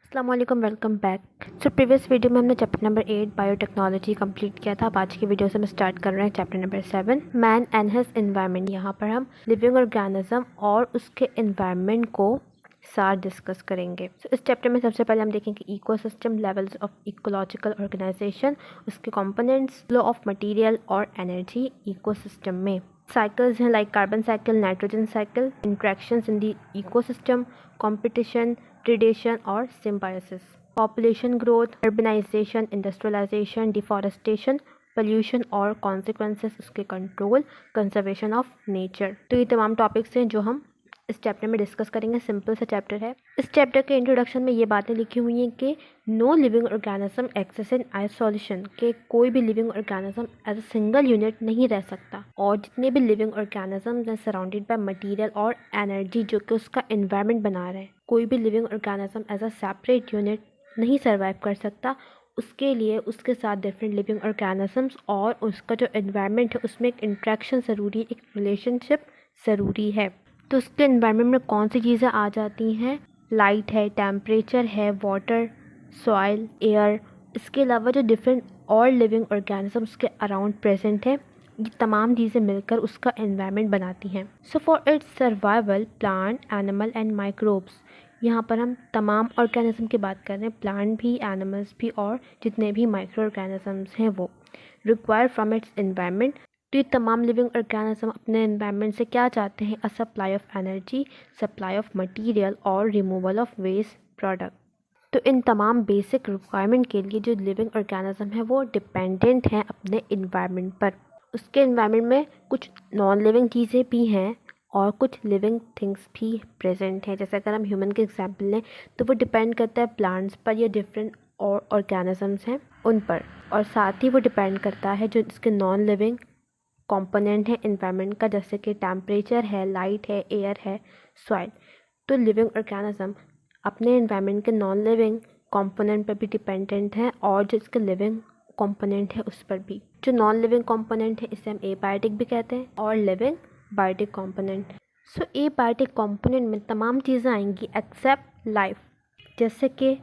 अस्सलाम वालेकुम, welcome back. Previous video में हमने चैप्टर नंबर 8 बायोटेक्नोलॉजी कंप्लीट किया था। अब आज की वीडियो से हम स्टार्ट कर रहे हैं chapter number 7 man and his environment. यहाँ पर हम लिविंग ऑर्गेनिज्म और उसके एनवायरनमेंट को साथ डिस्कस करेंगे। इस चैप्टर में सबसे पहले हम देखेंगे ecosystem, levels of ecological organisation, उसके कंपोनेंट्स, फ्लो ऑफ मटेरियल और एनर्जी इकोसिस्टम में। साइकिल्स हैं like carbon cycle, nitrogen cycle, interactions in the ecosystem, competition, predation और symbiosis, population growth, urbanisation, industrialisation, deforestation, pollution और कॉन्सिक्वेंसेस, उसके control, conservation of nature. तो ये तमाम टॉपिक्स हैं जो हम इस चैप्टर में डिस्कस करेंगे। सिंपल सा चैप्टर है। इस चैप्टर के इंट्रोडक्शन में ये बातें लिखी हुई हैं कि no living organism exist in isolation, के कोई भी living organism as a single unit नहीं रह सकता, और जितने भी लिविंग ऑर्गेनिज्म हैं सराउंडेड बाय मटेरियल और एनर्जी जो कि उसका एनवायरनमेंट बना रहे हैं। कोई भी living organism as a separate unit नहीं सर्वाइव कर सकता। उसके लिए उसके साथ डिफरेंट लिविंग ऑर्गेनिजम्स और उसका जो एनवायरनमेंट है उसमें एक इंट्रैक्शन ज़रूरी है, एक रिलेशनशिप ज़रूरी है। तो उसके एनवायरनमेंट में कौन सी चीज़ें आ जाती हैं? लाइट है, टेम्परेचर है, वाटर, सॉइल, एयर। इसके अलावा जो डिफरेंट और लिविंग ऑर्गेनिजम्स के अराउंड प्रेजेंट है, ये तमाम चीज़ें मिलकर उसका एनवायरनमेंट बनाती हैं। So for its survival, plant, animal and microbes, यहाँ पर हम तमाम ऑर्गेनिज्म की बात कर रहे हैं, प्लांट भी, एनिमल्स भी और जितने भी माइक्रो ऑर्गेनिजम्स हैं वो रिक्वायर फ्रॉम इट्स एनवायरनमेंट। तो ये तमाम लिविंग ऑर्गेनिज्म अपने एनवायरनमेंट से क्या चाहते हैं? A supply of energy, supply of material और रिमूवल ऑफ वेस्ट प्रोडक्ट। तो इन तमाम बेसिक रिक्वायरमेंट के लिए जो लिविंग ऑर्गेनिज्म है वो डिपेंडेंट हैं अपने इन्वायरमेंट पर। उसके इन्वायरमेंट में कुछ नॉन लिविंग चीज़ें भी हैं और कुछ लिविंग थिंग्स भी प्रेजेंट हैं। जैसे अगर हम ह्यूमन के एग्जांपल लें तो वो डिपेंड करता है प्लांट्स पर या डिफरेंट और ऑर्गेनिजम्स हैं उन पर, और साथ ही वो डिपेंड करता है जो इसके नॉन लिविंग कंपोनेंट है इन्वायरमेंट का, जैसे कि टेम्परेचर है, लाइट है, एयर है, सॉइल। तो लिविंग ऑर्गेनिज्म अपने इन्वायरमेंट के नॉन लिविंग कंपोनेंट पर भी डिपेंडेंट है और जो इसके लिविंग कंपोनेंट है उस पर भी। जो नॉन लिविंग कंपोनेंट है इसे हम एबायोटिक भी कहते हैं और लिविंग बायोटिक कंपोनेंट। सो एबायोटिक कंपोनेंट में तमाम चीज़ें आएंगी एक्सेप्ट लाइफ, जैसे कि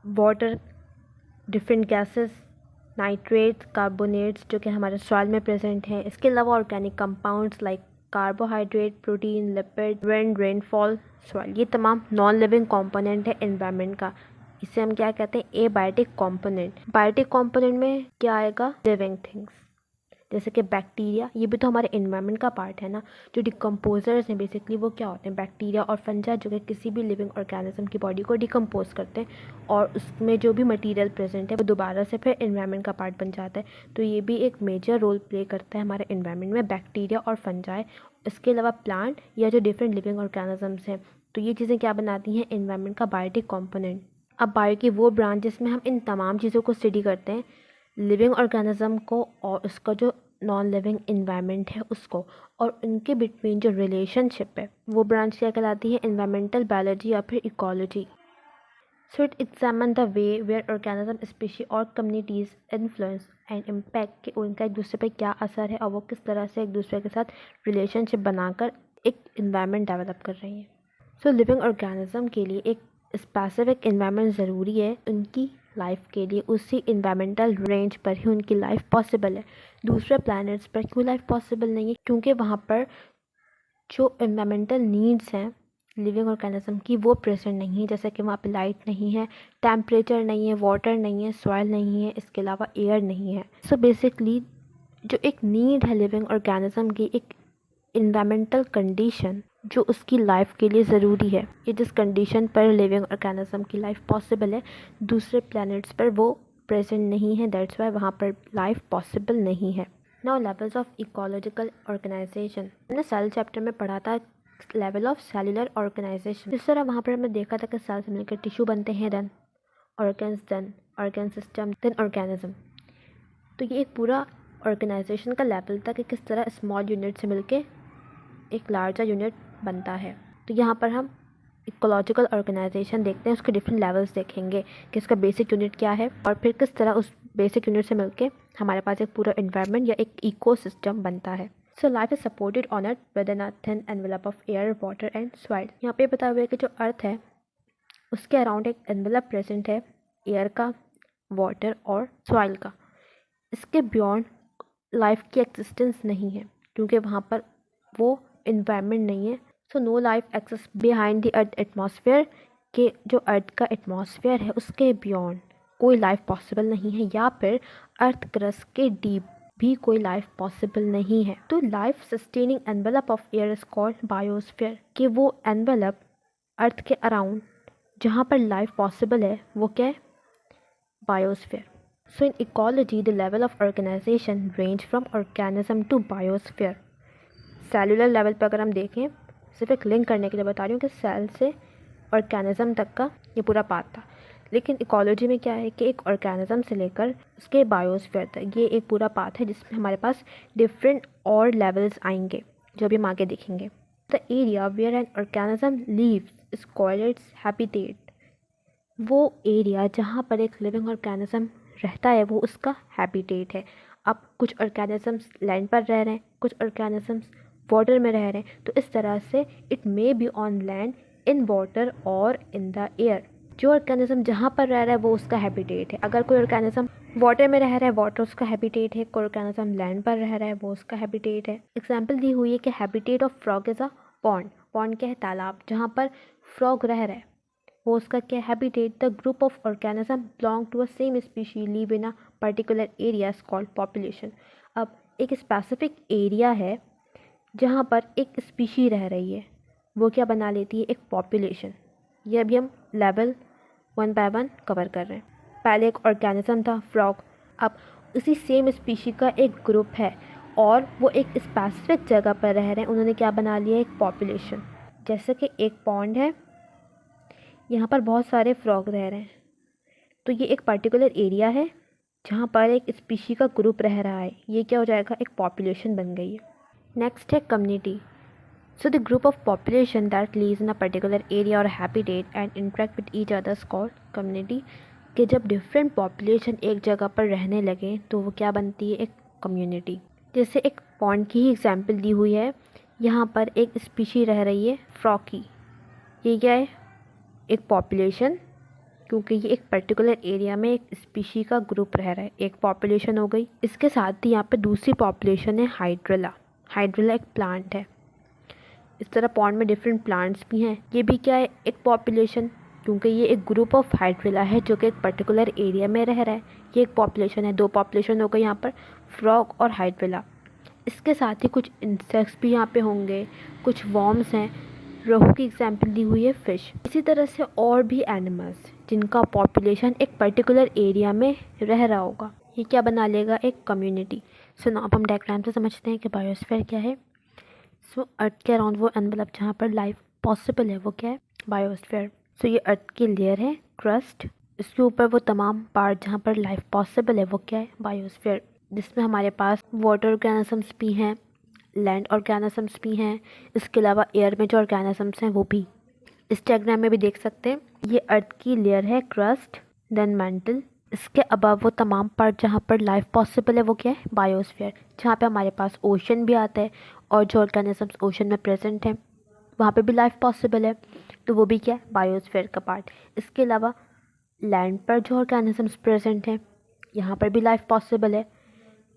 water, different gases, nitrates, carbonates जो कि हमारे सॉइल में प्रेजेंट हैं। इसके अलावा organic compounds like carbohydrate, protein, lipid, wind, rainfall, soil, ये तमाम नॉन लिविंग कंपोनेंट है एनवायरनमेंट का। इसे हम क्या कहते हैं? Abiotic component. बायोटिक कंपोनेंट में क्या आएगा? लिविंग थिंग्स, जैसे कि बैक्टीरिया, ये भी तो हमारे एनवायरनमेंट का पार्ट है ना। जो डिकम्पोजर्स हैं बेसिकली वो क्या होते हैं? बैक्टीरिया और फंजा जो कि किसी भी लिविंग ऑर्गेनिज्म की बॉडी को डिकम्पोज करते हैं और उसमें जो भी मटेरियल प्रेजेंट है वो दोबारा से फिर एनवायरनमेंट का पार्ट बन जाता है। तो ये भी एक मेजर रोल प्ले करता है हमारे एनवायरनमेंट में, बैक्टीरिया और फंजाई। इसके अलावा प्लांट या जो डिफरेंट लिविंग ऑर्गेनिजम्स हैं, तो ये चीज़ें क्या बनाती हैं? एनवायरनमेंट का बायोटिक कॉम्पोनेंट। अब बायो की वो ब्रांच जिसमें हम इन तमाम चीज़ों को स्टडी करते हैं, लिविंग ऑर्गेनिज्म को और उसका जो नॉन लिविंग इन्वायरमेंट है उसको, और उनके बिटवीन जो रिलेशनशिप है वो ब्रांच क्या कहलाती है? एनवायरमेंटल बायोलॉजी या फिर ecology. So it examine the way where organism, species और कम्युनिटीज़ इन्फ्लुएंस एंड इम्पैक्ट, कि उनका एक दूसरे पर क्या असर है और वो किस तरह से एक दूसरे के साथ रिलेशनशिप बनाकर एक इन्वायरमेंट डेवलप कर रही हैं। सो लिविंग ऑर्गेनिज्म के लिए एक स्पेसिफिक इन्वायरमेंट ज़रूरी है उनकी लाइफ के लिए। उसी इन्वायरमेंटल रेंज पर ही उनकी लाइफ पॉसिबल है। दूसरे प्लैनेट्स पर क्यों लाइफ पॉसिबल नहीं है? क्योंकि वहाँ पर जो इन्वायरमेंटल नीड्स हैं लिविंग ऑर्गेनिज्म की वो प्रेजेंट नहीं है। जैसे कि वहाँ पे लाइट नहीं है, टेम्परेचर नहीं है, वाटर नहीं है, सॉइल नहीं है, इसके अलावा एयर नहीं है। सो बेसिकली जो एक नीड है लिविंग ऑर्गेनिज्म की, एक इन्वायरमेंटल कंडीशन जो उसकी लाइफ के लिए ज़रूरी है, ये जिस कंडीशन पर लिविंग ऑर्गेनिज्म की लाइफ पॉसिबल है दूसरे प्लैनेट्स पर वो प्रेजेंट नहीं है। दैट्स वाई वहाँ पर लाइफ पॉसिबल नहीं है। Now levels of ecological organization, मैंने सेल चैप्टर में पढ़ा था लेवल ऑफ सेलुलर ऑर्गेनाइजेशन। इस तरह वहाँ पर हमने देखा था कि सेल से मिलकर टिश्यू बनते हैं, then organs, then organ system, then organism. तो ये एक पूरा ऑर्गेनाइजेशन का लेवल था कि किस तरह स्मॉल यूनिट से मिलके एक लार्जर यूनिट बनता है। तो यहाँ पर हम इकोलॉजिकल ऑर्गेनाइजेशन देखते हैं, उसके डिफरेंट लेवल्स देखेंगे कि इसका बेसिक यूनिट क्या है और फिर किस तरह उस बेसिक यूनिट से मिलके हमारे पास एक पूरा एनवायरनमेंट या एक इकोसिस्टम बनता है। So life is supported on earth with in a thin envelope of air, water and soil. यहाँ पे बताया हुआ है कि जो अर्थ है उसके अराउंड एक एनवेलप प्रेजेंट है एयर का, वाटर और सॉइल का। इसके बियॉन्ड लाइफ की एक्सिस्टेंस नहीं है क्योंकि वहाँ पर वो इन्वायरमेंट नहीं है। So no life exist behind the earth atmosphere, के जो अर्थ का एटमॉस्फेयर है उसके बियॉन्ड कोई लाइफ पॉसिबल नहीं है, या फिर अर्थ क्रस्ट के डीप भी कोई लाइफ पॉसिबल नहीं है। तो life sustaining envelope of air is called biosphere, कि वो एनवेलप अर्थ के अराउंड जहाँ पर लाइफ पॉसिबल है वो क्या है, biosphere. So in ecology the level of organisation range from organism to biosphere. Cellular level पर अगर हम देखें, सिर्फ एक लिंक करने के लिए बता रही हूँ कि सेल से ऑर्गेनिज्म तक का ये पूरा पाथ था, लेकिन इकोलॉजी में क्या है कि एक ऑर्गेनिज्म से लेकर उसके बायोस्फीयर तक ये एक पूरा पाथ है जिसमें हमारे पास डिफरेंट और लेवल्स आएंगे जो भी हम आगे देखेंगे। The area where an organism lives is called its habitat. वो एरिया जहाँ पर एक लिविंग ऑर्गेनिज्म रहता है वो उसका हैबिटेट है। अब कुछ ऑर्गेनिजम्स लैंड पर रह रहे हैं, कुछ ऑर्गेनिजम्स वाटर में रह रहे हैं, तो इस तरह से it may be on land, in water और इन द एयर। जो ऑर्गेनिज्म जहाँ पर रह रहा है वो उसका हैबिटेट है। अगर कोई ऑर्गेनिज्म वाटर में रह रहा है, वाटर उसका हैबिटेट है, कोई ऑर्गेनिज्म लैंड पर रह रहा है वो उसका हैबिटेट है। एग्जाम्पल दी हुई है कि habitat of frog is a pond. Pond क्या है, तालाब, जहाँ पर फ्रॉग रह रहा है वो उसका क्या habitat. The group of organism belong to a same species live in a particular area called population. अब एक स्पेसिफिक एरिया है जहाँ पर एक स्पीशी रह रही है, वो क्या बना लेती है, एक पॉपुलेशन। ये अभी हम लेवल 1 बाय 1 कवर कर रहे हैं। पहले एक ऑर्गेनिज्म था फ्रॉग, अब उसी सेम स्पीशी का एक ग्रुप है और वो एक स्पेसिफिक जगह पर रह रहे हैं, उन्होंने क्या बना लिया, एक पॉपुलेशन। जैसे कि एक पॉन्ड है, यहाँ पर बहुत सारे फ्रॉग रह रहे हैं, तो ये एक पर्टिकुलर एरिया है जहाँ पर एक स्पीशी का ग्रुप रह रहा है, ये क्या हो जाएगा, एक पॉपुलेशन बन गई है। नेक्स्ट है community. So the group of population that lives in a particular area और habitat and interact with each others called community. कि जब डिफरेंट पॉपुलेशन एक जगह पर रहने लगे तो वो क्या बनती है, एक कम्युनिटी। जैसे एक पॉन्ड की ही एग्जाम्पल दी हुई है, यहाँ पर एक स्पीशी रह रही है फ्रॉग की, ये क्या है, एक पॉपुलेशन, क्योंकि ये एक पर्टिकुलर एरिया में एक स्पीशी का ग्रुप रह रहा है, एक पॉपुलेशन हो गई। इसके साथ ही यहाँ पे दूसरी पॉपुलेशन है हाइड्रेला। हाइड्रेला एक प्लांट है। इस तरह पॉन्ड में डिफरेंट प्लांट्स भी हैं, ये भी क्या है, एक पॉपुलेशन, क्योंकि ये एक ग्रुप ऑफ हाइड्रेला है जो कि एक पर्टिकुलर एरिया में रह रहा है, ये एक पॉपुलेशन है। दो पॉपुलेशन हो गई यहाँ पर, फ्रॉग और हाइड्रेला। इसके साथ ही कुछ इंसेक्ट्स भी यहाँ पे होंगे, कुछ वॉर्म्स हैं, रोहू की एग्जाम्पल दी हुई है फिश। इसी तरह से और भी एनिमल्स जिनका पॉपुलेशन एक पर्टिकुलर एरिया में रह रहा होगा, ये क्या बना लेगा, एक कम्युनिटी। सो नाउ अब हम डायग्राम से समझते हैं कि बायोस्फीयर क्या है। सो अर्थ के अराउंड वो एनवेलप जहाँ पर लाइफ पॉसिबल है वो क्या है, बायोस्फीयर। सो ये अर्थ की लेयर है, क्रस्ट, इसके ऊपर वो तमाम पार्ट जहाँ पर लाइफ पॉसिबल है वो क्या है, बायोस्फीयर, जिसमें हमारे पास वाटर ऑर्गेनिजम्स भी हैं, लैंड ऑर्गेनिजम्स भी हैं, इसके अलावा एयर में जो ऑर्गेनिजम्स हैं वो भी। इस डायग्राम में भी देख सकते हैं, ये अर्थ की लेयर है, क्रस्ट, देन मेंटल, इसके अबव वो तमाम पार्ट जहाँ पर लाइफ पॉसिबल है वो क्या है, बायोस्फीयर, जहाँ पे हमारे पास ओशन भी आता है और जो ऑर्गेनिजम्स ओशन में प्रेजेंट हैं वहाँ पे भी लाइफ पॉसिबल है, तो वो भी क्या है, बायोस्फीयर का पार्ट। इसके अलावा लैंड पर जो ऑर्गेनिजम्स प्रेजेंट हैं यहाँ पर भी लाइफ पॉसिबल है,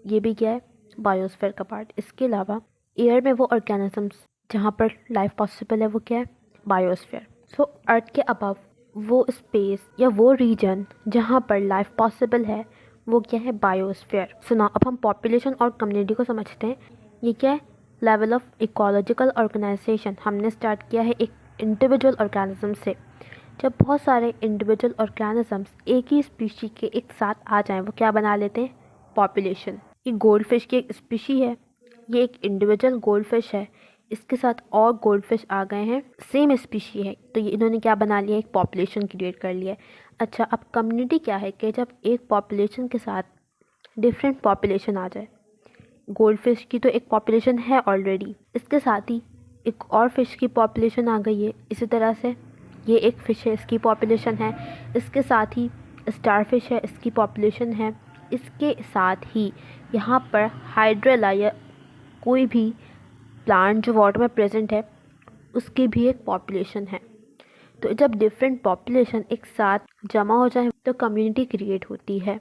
ये भी क्या है, बायोस्फीयर का पार्ट। इसके अलावा एयर में वो ऑर्गेनिजम्स जहाँ पर लाइफ पॉसिबल है वो क्या है, बायोस्फीयर। सो अर्थ के अबव वो स्पेस या वो रीजन जहाँ पर लाइफ पॉसिबल है वो क्या है, बायोस्फीयर। सो नाउ अब हम पॉपुलेशन और कम्युनिटी को समझते हैं। ये क्या है, लेवल ऑफ इकोलॉजिकल ऑर्गेनाइजेशन। हमने स्टार्ट किया है एक इंडिविजुअल ऑर्गेनिज्म से। जब बहुत सारे इंडिविजुअल ऑर्गेनिजम्स एक ही स्पीशी के एक साथ आ जाएं वो क्या बना लेते हैं, पॉपुलेशन। ये गोल्ड फिश की एक स्पीशी है, ये एक इंडिविजुअल गोल्ड फिश है, इसके साथ और गोल्ड फिश आ गए हैं, सेम स्पीशी है, तो ये इन्होंने क्या बना लिया, एक पॉपुलेशन क्रिएट कर लिया है। अच्छा, अब कम्युनिटी क्या है कि जब एक पॉपुलेशन के साथ डिफरेंट पॉपुलेशन आ जाए। गोल्ड फिश की तो एक पॉपुलेशन है ऑलरेडी, इसके साथ ही एक और फिश की पॉपुलेशन आ गई है। इसी तरह से ये एक फ़िश है, इसकी पॉपुलेशन है, इसके साथ ही स्टार फिश है, इसकी पॉपुलेशन है। इसके साथ ही यहाँ पर हाइड्रेला या कोई भी प्लांट जो वाटर में प्रेजेंट है उसकी भी एक पॉपुलेशन है। तो जब डिफरेंट पॉपुलेशन एक साथ जमा हो जाए तो कम्युनिटी क्रिएट होती है।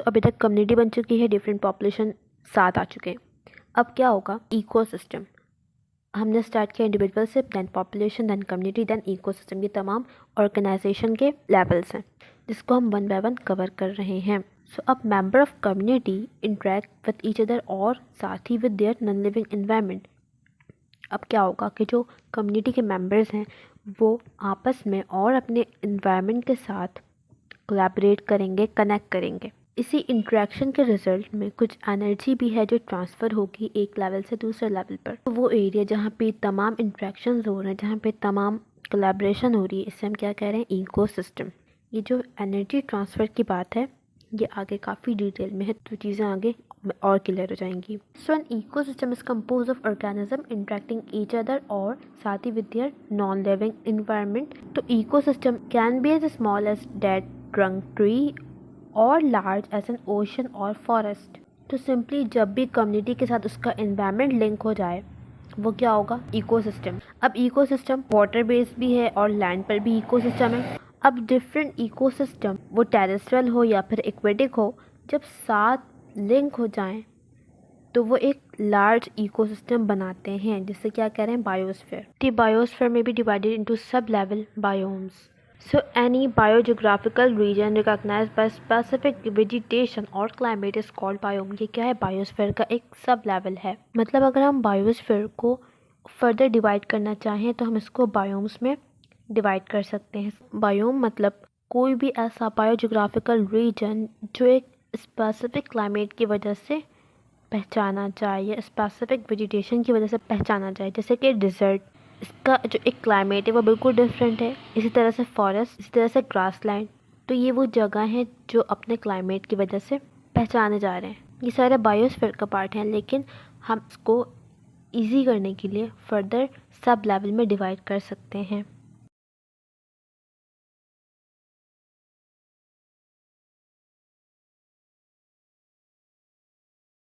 अभी तक कम्युनिटी बन चुकी है, डिफरेंट पॉपुलेशन साथ आ चुके हैं। अब क्या होगा? इकोसिस्टम। हमने स्टार्ट किया इंडिविजुअल से, then population, then community, then ecosystem. ये तमाम ऑर्गेनाइजेशन के लेवल्स हैं जिसको हम वन बाय वन कवर कर रहे हैं। अब member of community interact with each other और साथ ही with their non living environment. अब क्या होगा कि जो कम्युनिटी के मेंबर्स हैं वो आपस में और अपने एनवायरनमेंट के साथ कोलैबोरेट करेंगे, कनेक्ट करेंगे। इसी इंटरेक्शन के रिजल्ट में कुछ एनर्जी भी है जो ट्रांसफ़र होगी एक लेवल से दूसरे लेवल पर। तो वो एरिया जहाँ पे तमाम इंटरेक्शंस हो रहे हैं, जहाँ पे तमाम कोलैबोरेशन हो रही है, इसे हम क्या कह रहे हैं? इकोसिस्टम। ये जो एनर्जी ट्रांसफ़र की बात है ये आगे काफ़ी डिटेल में है, तो चीज़ें आगे और क्लियर हो जाएंगी। So an ecosystem is compose of organism interacting each other और साथ ही with their non living environment. तो ecosystem can be as small as dead trunk tree और लार्ज एज एन ओशन और फॉरेस्ट। तो सिंपली जब भी कम्युनिटी के साथ उसका एनवायरनमेंट लिंक हो जाए वो क्या होगा? इकोसिस्टम। अब इकोसिस्टम वाटर बेस्ड भी है और लैंड पर भी इकोसिस्टम है। अब डिफरेंट इकोसिस्टम, वो टेरेस्ट्रियल हो या फिर एक्वेटिक हो, जब साथ लिंक हो जाएं तो वो एक लार्ज इकोसिस्टम बनाते हैं, जिसे क्या कह रहे हैं? बायोस्फीयर। द बायोस्फीयर में भी divided into sub level biomes. So any biogeographical region recognized by specific vegetation और climate is called biome। ये क्या है? बायोस्फीयर का एक सब लेवल है। मतलब अगर हम बायोस्फीयर को फर्दर डिवाइड करना चाहें तो हम इसको बायोम्स में डिवाइड कर सकते हैं। बायोम मतलब कोई भी ऐसा बायोजियोग्राफिकल रीजन जो एक स्पेसिफिक क्लाइमेट की वजह से पहचाना जाए या स्पेसिफिक वेजिटेशन की वजह से पहचाना जाए। जैसे कि डिज़र्ट, इसका जो एक क्लाइमेट है वो बिल्कुल डिफरेंट है। इसी तरह से फॉरेस्ट, इसी तरह से ग्रासलैंड। तो ये वो जगह हैं जो अपने क्लाइमेट की वजह से पहचाने जा रहे हैं। ये सारे बायोस्फीयर का पार्ट हैं, लेकिन हम इसको ईजी करने के लिए फर्दर सब लेवल में डिवाइड कर सकते हैं।